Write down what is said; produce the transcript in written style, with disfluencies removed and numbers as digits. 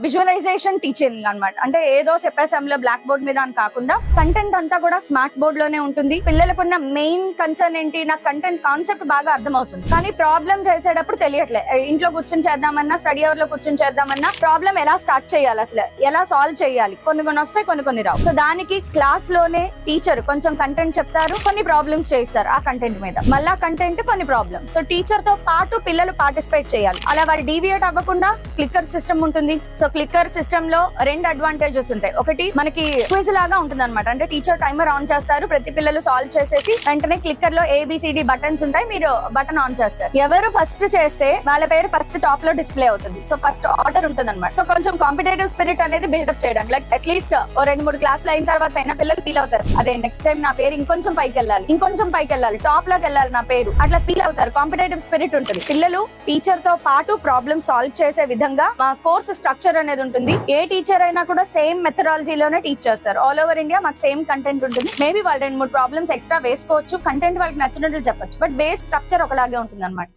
Visualisation teaching అన్నమాట. అంటే ఏదో చెప్పేసాంలో బ్లాక్ బోర్డ్ మీద అని కాకుండా కంటెంట్ అంతా కూడా స్మార్ట్ బోర్డ్ లోనే ఉంటుంది. పిల్లలకున్న మెయిన్ కన్సర్న్ ఏంటి, నాకు కంటెంట్ కాన్సెప్ట్ బాగా అర్థమవుతుంది, కానీ ప్రాబ్లం చేసేటప్పుడు తెలియట్లే. ఇంట్లో కూర్చొని చేద్దామన్నా, స్టడీ అవర్ లో కూర్చొని చేద్దామన్నా ప్రాబ్లం ఎలా స్టార్ట్ చేయాలి, అసలు ఎలా సాల్వ్ చేయాలి, కొన్ని వస్తాయి, కొన్ని రావు. సో దానికి క్లాస్ లోనే టీచర్ కొంచెం కంటెంట్ చెప్తారు, కొన్ని ప్రాబ్లమ్స్ చేయిస్తారు ఆ కంటెంట్ మీద, మళ్ళా కంటెంట్ కొన్ని ప్రాబ్లమ్. సో టీచర్ తో పాటు పిల్లలు పార్టిసిపేట్ చేయాలి. అలా వాళ్ళు డీవియేట్ అవ్వకుండా క్లిక్కర్ సిస్టమ్ ఉంటుంది. సో క్లిక్కర్ సిస్టమ్ లో 2 అడ్వాంటేజెస్ ఉంటాయి. ఒకటి మనకి క్విజ్ లాగా ఉంటుంది అనమాట. అంటే టీచర్ టైమర్ ఆన్ చేస్తారు, ప్రతి పిల్లలు సాల్వ్ చేసేసి వెంటనే క్లిక్కర్ లో ABCD బటన్స్ ఉంటాయి, మీరు బటన్ ఆన్ చేస్తారు. ఎవరు ఫస్ట్ చేస్తే వాళ్ళ పేరు ఫస్ట్ టాప్ లో డిస్ప్లే అవుతుంది. సో ఫస్ట్ ఆర్డర్ ఉంటుంది అనమాట. సో కొంచెం కాంపిటేటివ్ స్పిరిట్ అనేది బిల్డప్ చేయడానికి, లైక్ అట్లీస్ట్ 2-3 క్లాసులు అయిన తర్వాత అయినా పిల్లలు ఫీల్ అవుతారు, అదే నెక్స్ట్ టైం నా పేరు ఇంకొంచెం పైకి వెళ్ళాలి, టాప్ లోకి వెళ్ళాలి నా పేరు, అట్లా ఫీల్ అవుతారు. కాంపిటేటివ్ స్పిరిట్ ఉంటుంది. పిల్లలు టీచర్ తో పాటు ప్రాబ్లమ్ సాల్వ్ చేసే విధంగా మా కోర్స్ స్ట్రక్చర్ అనేది ఉంటుంది. ఏ టీచర్ అయినా కూడా సేమ్ మెథడాలజీలోనే టీచ్ చేస్తారు. ఆల్ ఓవర్ ఇండియా మాకు సేమ్ కంటెంట్ ఉంటుంది. మేబీ వాళ్ళు 2-3 ప్రాబ్లమ్స్ ఎక్స్ట్రా వేసుకోవచ్చు, కంటెంట్ వాళ్ళకి నచ్చినట్టు చెప్పొచ్చు, బట్ బేస్ స్ట్రక్చర్ ఒకలాగే ఉంటుంది అనమాట.